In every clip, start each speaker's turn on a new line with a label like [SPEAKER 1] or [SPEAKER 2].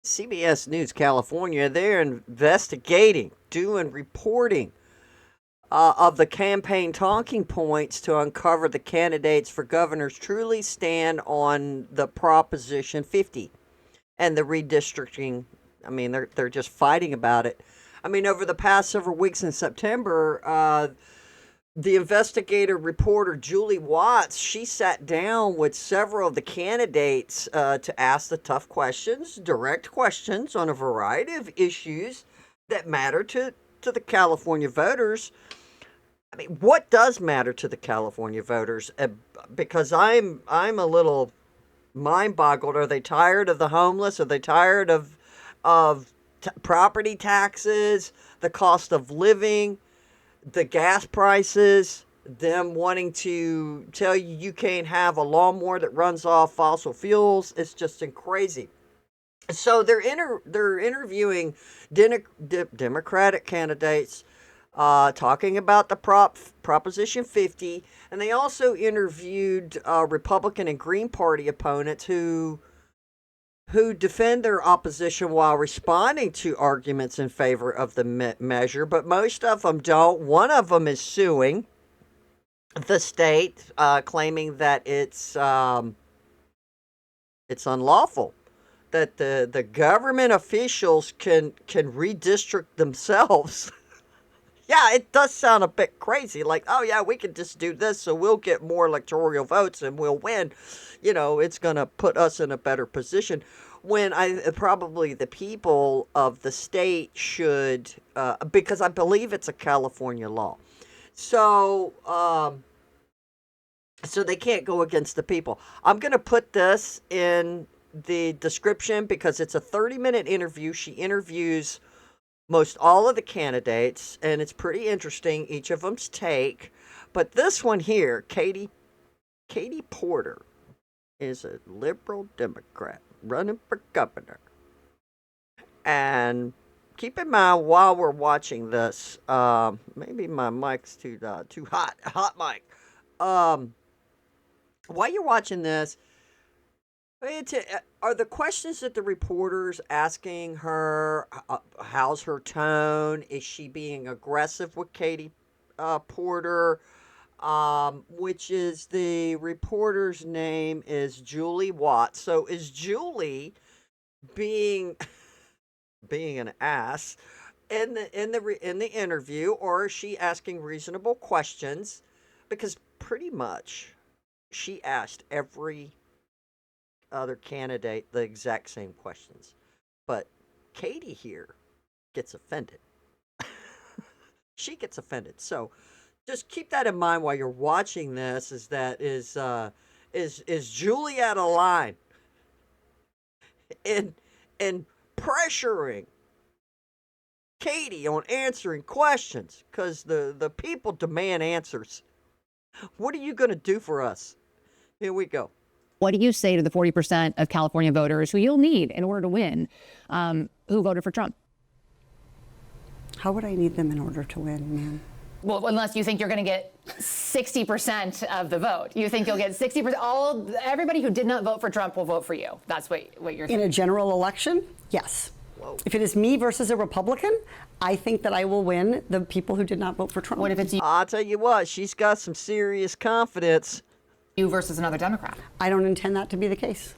[SPEAKER 1] CBS News California, they're investigating, doing reporting of the campaign talking points to uncover the candidates for governors truly stand on the Proposition 50 and the redistricting. I mean, they're just fighting about it. I mean, over the past several weeks in September, the investigator reporter Julie Watts, she sat down with several of the candidates to ask the tough questions, direct questions on a variety of issues that matter to the California voters. I mean, what does matter to the California voters? Because I'm a little mind boggled. Are they tired of the homeless? Are they tired of property taxes, the cost of living, the gas prices, them wanting to tell you you can't have a lawnmower that runs off fossil fuels? It's just crazy. So they're interviewing Democratic candidates, talking about the Proposition 50, and they also interviewed Republican and Green Party opponents who defend their opposition while responding to arguments in favor of the measure, but most of them don't. One of them is suing the state, claiming that it's unlawful, that the government officials can redistrict themselves. Yeah, it does sound a bit crazy. Like, oh yeah, we can just do this, so we'll get more electoral votes and we'll win. You know, it's gonna put us in a better position. When I probably the people of the state should, because I believe it's a California law, so so they can't go against the people. I'm gonna put this in the description because it's a 30-minute interview. She interviews most all of the candidates, and it's pretty interesting, each of them's take. But this one here, Katie Porter, is a liberal Democrat running for governor. And keep in mind while we're watching this, maybe my mic's too hot mic. Um, while you're watching this, are the questions that the reporters asking her? How's her tone? Is she being aggressive with Katie Porter? Which is the reporter's name is Julie Watts. So is Julie being being an ass in the interview, or is she asking reasonable questions? Because pretty much she asked every other candidate the exact same questions. But Katie here gets offended. She gets offended. So just keep that in mind while you're watching this. Is Julie out of line in in pressuring Katie on answering questions? Because the people demand answers. What are you going to do for us? Here we go.
[SPEAKER 2] What do you say to the 40% of California voters who you'll need in order to win, who voted for Trump?
[SPEAKER 3] How would I need them in order to win, ma'am?
[SPEAKER 2] Well, unless you think you're going to get 60% of the vote. You think you'll get 60%. Everybody who did not vote for Trump will vote for you. That's what you're thinking.
[SPEAKER 3] In a general election, yes.
[SPEAKER 1] Whoa.
[SPEAKER 3] If it is me versus a Republican, I think that I will win the people who did not vote for Trump.
[SPEAKER 2] What if it's
[SPEAKER 1] I'll tell you what, she's got some serious confidence.
[SPEAKER 2] you versus another Democrat?
[SPEAKER 3] I don't intend that to be the case.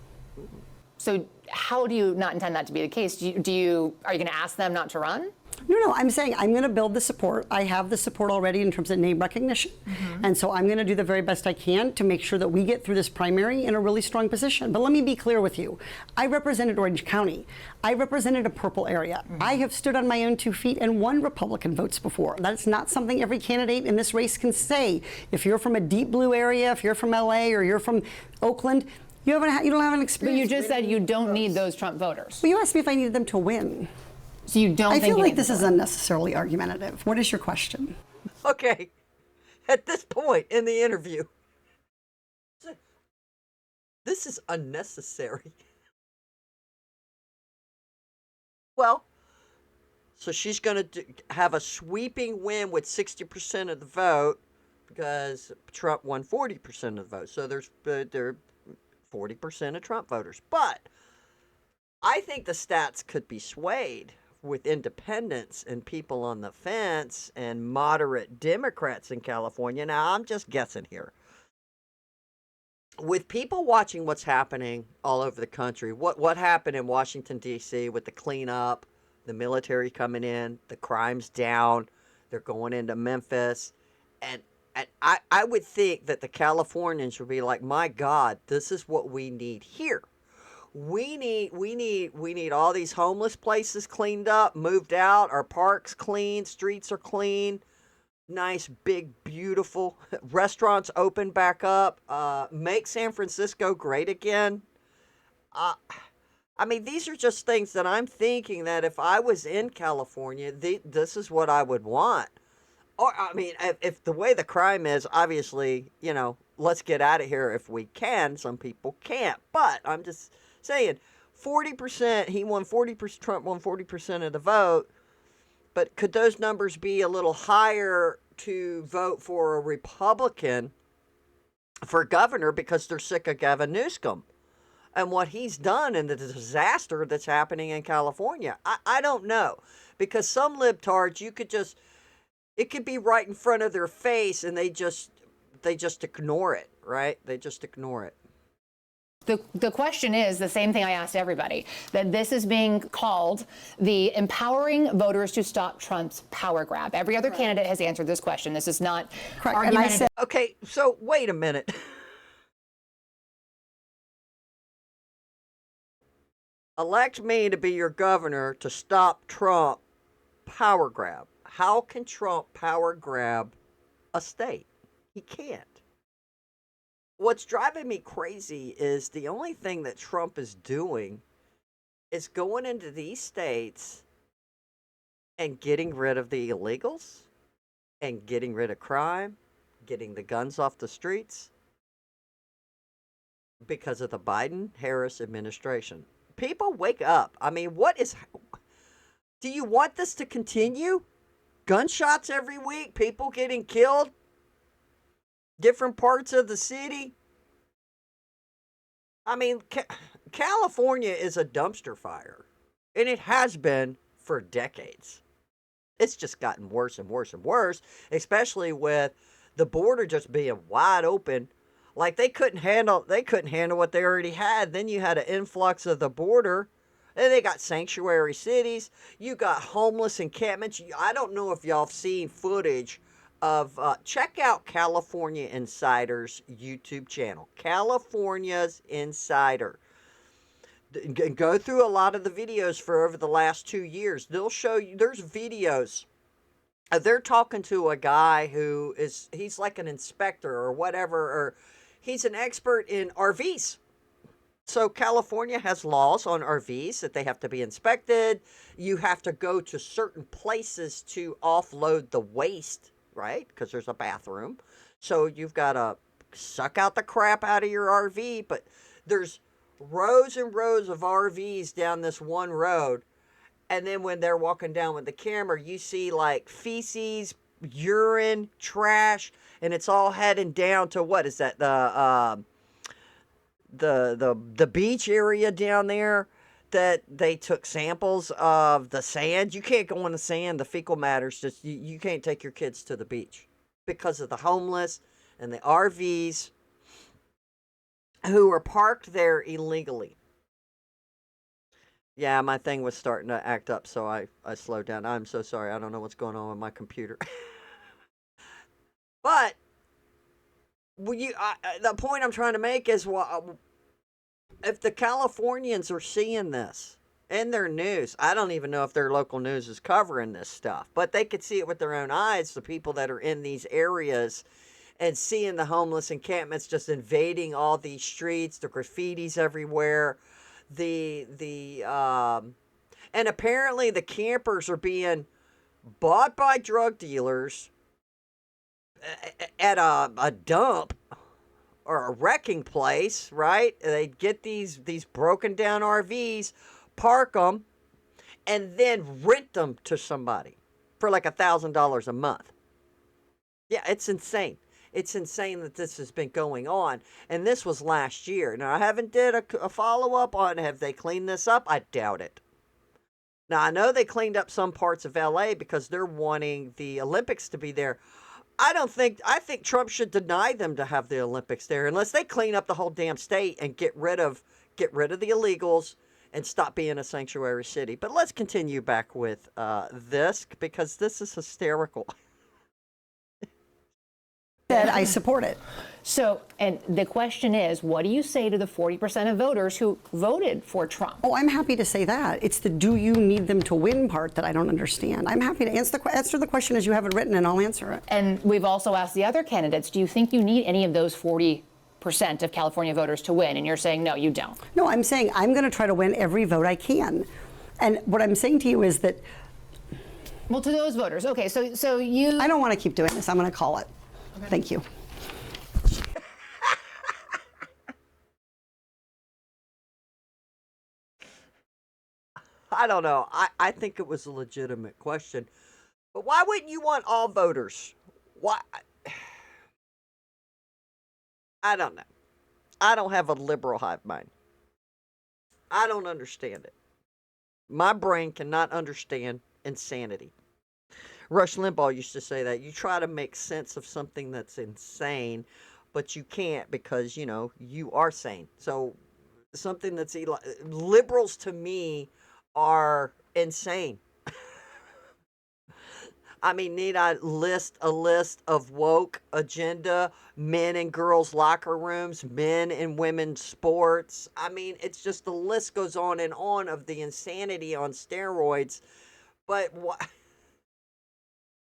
[SPEAKER 2] So how do you not intend that to be the case? Are you going to ask them not to run?
[SPEAKER 3] No, I'm saying I'm going to build the support. I have the support already in terms of name recognition. And so I'm going to do the very best I can to make sure that we get through this primary in a really strong position. But let me be clear with you. I represented Orange County. I represented a purple area. I have stood on my own 2 feet and won Republican votes before. That's not something every candidate in this race can say. If you're from a deep blue area, if you're from LA or you're from Oakland, you don't have an experience.
[SPEAKER 2] But you just said you don't need those Trump voters.
[SPEAKER 3] Well, you asked me if I needed them to win.
[SPEAKER 2] So you don't
[SPEAKER 3] I
[SPEAKER 2] think
[SPEAKER 3] feel
[SPEAKER 2] you
[SPEAKER 3] like
[SPEAKER 2] need
[SPEAKER 3] this
[SPEAKER 2] them
[SPEAKER 3] is
[SPEAKER 2] to win.
[SPEAKER 3] unnecessarily argumentative. What is your question?
[SPEAKER 1] Okay. At this point in the interview, this is unnecessary. Well, so she's going to have a sweeping win with 60% of the vote because Trump won 40% of the vote. So there are 40% of Trump voters. But I think the stats could be swayed with independents and people on the fence and moderate Democrats in California. Now, I'm just guessing here. With people watching what's happening all over the country, what happened in Washington, D.C. with the cleanup, the military coming in, the crime's down, they're going into Memphis, and I would think that the Californians would be like, my God, this is what we need here. We need all these homeless places cleaned up, moved out, our parks clean, streets are clean, nice, big, beautiful restaurants open back up, make San Francisco great again. I mean, these are just things that I'm thinking that if I was in California, this is what I would want. Or, I mean, if the way the crime is, obviously, let's get out of here if we can. Some people can't. But I'm just saying, 40%, he won 40%, Trump won 40% of the vote. But could those numbers be a little higher to vote for a Republican for governor because they're sick of Gavin Newsom and what he's done and the disaster that's happening in California? I don't know. Because some libtards, it could be right in front of their face and they just ignore it, right? They just ignore it.
[SPEAKER 2] The question is the same thing I asked everybody, that this is being called the empowering voters to stop Trump's power grab. Every other candidate has answered this question. This is not argumentative.
[SPEAKER 1] Okay, so wait a minute. Elect me to be your governor to stop Trump power grab. How can Trump power grab a state? He can't. What's driving me crazy is the only thing that Trump is doing is going into these states and getting rid of the illegals and getting rid of crime, getting the guns off the streets because of the Biden-Harris administration. People, wake up. I mean, do you want this to continue? Gunshots every week, people getting killed, different parts of the city. I mean, California is a dumpster fire, and it has been for decades. It's just gotten worse and worse and worse, especially with the border just being wide open. Like they couldn't handle what they already had. Then you had an influx of the border. And they got sanctuary cities. You got homeless encampments. I don't know if y'all have seen footage of, check out California Insider's YouTube channel. California's Insider. Go through a lot of the videos for over the last 2 years. They'll show you, there's videos. They're talking to a guy he's like an inspector or whatever, or he's an expert in RVs. So California has laws on RVs that they have to be inspected. You have to go to certain places to offload the waste, right? Because there's a bathroom. So you've got to suck out the crap out of your RV. But there's rows and rows of RVs down this one road. And then when they're walking down with the camera, you see like feces, urine, trash, and it's all heading down to what is that? The beach area down there that they took samples of the sand. You can't go on the sand. The fecal matter's just, you can't take your kids to the beach because of the homeless and the RVs who are parked there illegally. Yeah, my thing was starting to act up, so I slowed down. I'm so sorry. I don't know what's going on with my computer. But the point I'm trying to make is, if the Californians are seeing this in their news, I don't even know if their local news is covering this stuff, but they could see it with their own eyes, the people that are in these areas, and seeing the homeless encampments just invading all these streets, the graffitis everywhere, and apparently the campers are being bought by drug dealers at a dump or a wrecking place, right? They get these broken down RVs, park them, and then rent them to somebody for like $1,000 a month. Yeah, it's insane. It's insane that this has been going on. And this was last year. Now, I haven't did a follow-up on have they cleaned this up. I doubt it. Now, I know they cleaned up some parts of LA because they're wanting the Olympics to be there. I think Trump should deny them to have the Olympics there unless they clean up the whole damn state and get rid of the illegals and stop being a sanctuary city. But let's continue back with this because this is hysterical.
[SPEAKER 3] Said I support it.
[SPEAKER 2] So, and the question is, what do you say to the 40% of voters who voted for Trump?
[SPEAKER 3] Oh, I'm happy to say that. It's the do you need them to win part that I don't understand. I'm happy to answer the question as you have it written, and I'll answer it.
[SPEAKER 2] And we've also asked the other candidates, do you think you need any of those 40% of California voters to win? And you're saying, no, you don't.
[SPEAKER 3] No, I'm saying I'm going to try to win every vote I can. And what I'm saying to you is that...
[SPEAKER 2] Well, to those voters, okay, so you...
[SPEAKER 3] I don't want to keep doing this. I'm going to call it. Okay. Thank you.
[SPEAKER 1] I don't know. I think it was a legitimate question. But why wouldn't you want all voters? Why? I don't know. I don't have a liberal hive mind. I don't understand it. My brain cannot understand insanity. Rush Limbaugh used to say that. You try to make sense of something that's insane, but you can't because, you are sane. So something that's liberals to me are insane. I mean, need I list a list of woke agenda, men and girls locker rooms, men and women's sports? I mean, it's just the list goes on and on of the insanity on steroids. But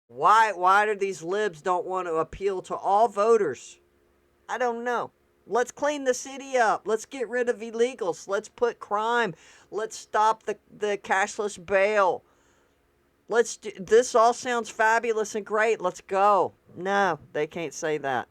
[SPEAKER 1] why do these libs don't want to appeal to all voters? I don't know. Let's clean the city up. Let's get rid of illegals. Let's put crime. Let's stop the cashless bail. This all sounds fabulous and great. Let's go. No, they can't say that.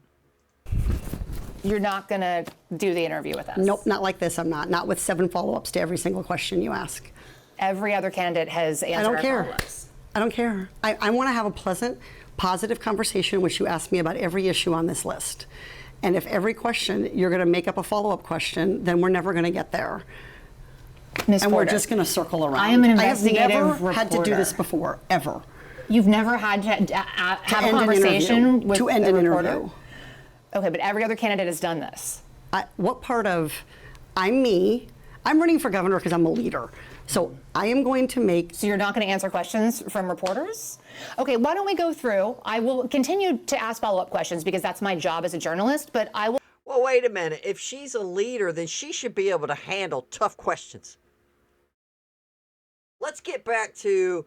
[SPEAKER 2] You're not going to do the interview with us?
[SPEAKER 3] Nope, not like this. I'm not. Not with 7 follow-ups to every single question you ask.
[SPEAKER 2] Every other candidate has answered our follow-ups.
[SPEAKER 3] I don't care. I want to have a pleasant, positive conversation in which you ask me about every issue on this list. And if every question you're going to make up a follow-up question, then we're never going to get there.
[SPEAKER 2] Ms.
[SPEAKER 3] And
[SPEAKER 2] Porter,
[SPEAKER 3] we're just going to circle around.
[SPEAKER 2] I am an investigative
[SPEAKER 3] I have never
[SPEAKER 2] reporter.
[SPEAKER 3] had to do this before, ever.
[SPEAKER 2] You've never had to have a conversation with
[SPEAKER 3] to end
[SPEAKER 2] a
[SPEAKER 3] an
[SPEAKER 2] reporter?
[SPEAKER 3] interview.
[SPEAKER 2] Okay, but every other candidate has done this.
[SPEAKER 3] What part of I'm me? I'm running for governor because I'm a leader. So I am going to make...
[SPEAKER 2] So you're not going to answer questions from reporters? Okay, why don't we go through? I will continue to ask follow-up questions because that's my job as a journalist, but I will...
[SPEAKER 1] Well, wait a minute. If she's a leader, then she should be able to handle tough questions. Let's get back to...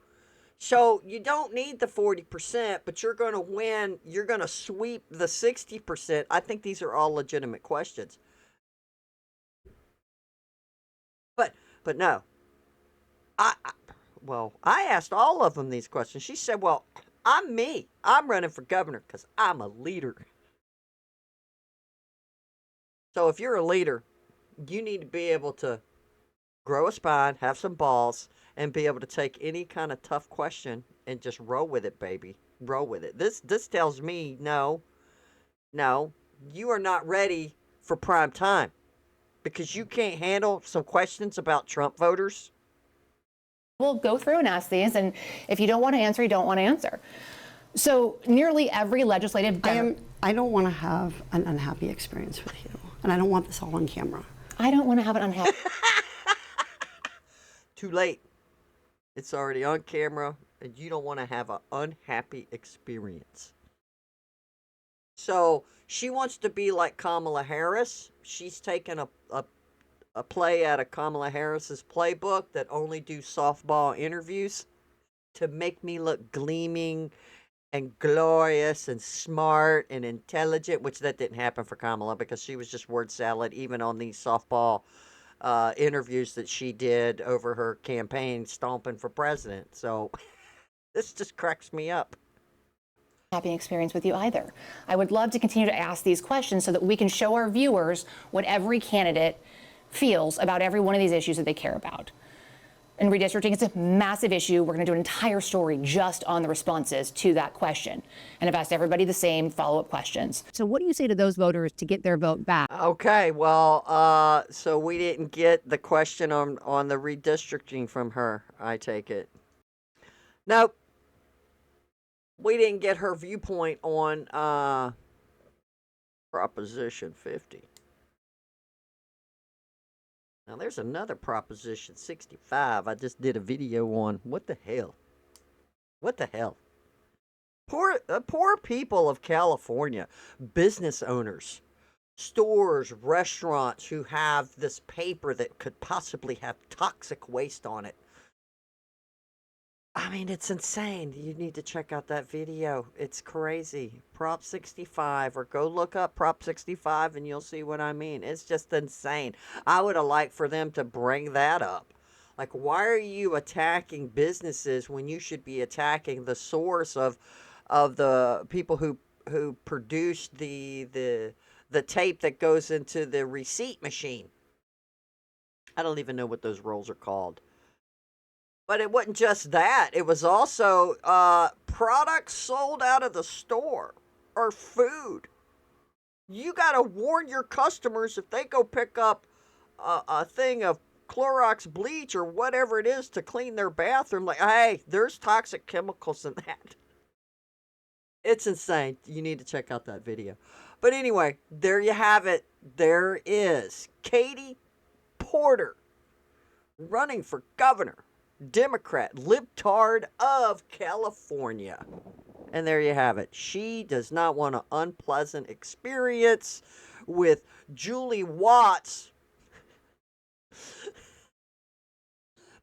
[SPEAKER 1] So you don't need the 40%, but you're going to win. You're going to sweep the 60%. I think these are all legitimate questions. But no. I asked all of them these questions. She said, well, I'm me. I'm running for governor because I'm a leader. So if you're a leader, you need to be able to grow a spine, have some balls, and be able to take any kind of tough question and just roll with it, baby. Roll with it. This tells me, no, you are not ready for prime time because you can't handle some questions about Trump voters.
[SPEAKER 2] We'll go through and ask these, and if you don't want to answer, you don't want to answer. So nearly every legislative...
[SPEAKER 3] I don't want to have an unhappy experience with you, and I don't want this all on camera.
[SPEAKER 2] I don't want to have an unhappy...
[SPEAKER 1] Too late. It's already on camera, and you don't want to have an unhappy experience. So she wants to be like Kamala Harris. She's taken a play out of Kamala Harris's playbook that only do softball interviews to make me look gleaming and glorious and smart and intelligent, which that didn't happen for Kamala because she was just word salad even on these softball interviews that she did over her campaign stomping for president. So this just cracks me up.
[SPEAKER 2] Happy experience with you either. I would love to continue to ask these questions so that we can show our viewers what every candidate feels about every one of these issues that they care about. and redistricting. It's a massive issue. We're going to do an entire story just on the responses to that question. And I've asked everybody the same follow-up questions.
[SPEAKER 4] So what do you say to those voters to get their vote back?
[SPEAKER 1] Okay, well, so we didn't get the question on the redistricting from her, I take it. Nope. We didn't get her viewpoint on Proposition 50. Now, there's another Proposition 65 I just did a video on. What the hell? What the hell? Poor people of California, business owners, stores, restaurants who have this paper that could possibly have toxic waste on it. I mean, it's insane. You need to check out that video. It's crazy. Prop 65, or go look up Prop 65 and you'll see what I mean. It's just insane. I would have liked for them to bring that up. Like, why are you attacking businesses when you should be attacking the source of the people who produced the tape that goes into the receipt machine? I don't even know what those rolls are called. But it wasn't just that. It was also products sold out of the store or food. You got to warn your customers if they go pick up a thing of Clorox bleach or whatever it is to clean their bathroom. Like, hey, there's toxic chemicals in that. It's insane. You need to check out that video. But anyway, there you have it. There is Katie Porter running for governor. Democrat, libtard of California. And there you have it. She does not want an unpleasant experience with Julie Watts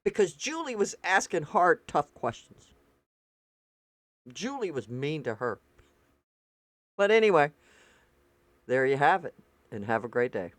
[SPEAKER 1] because Julie was asking hard, tough questions. Julie was mean to her. But anyway, there you have it. And have a great day.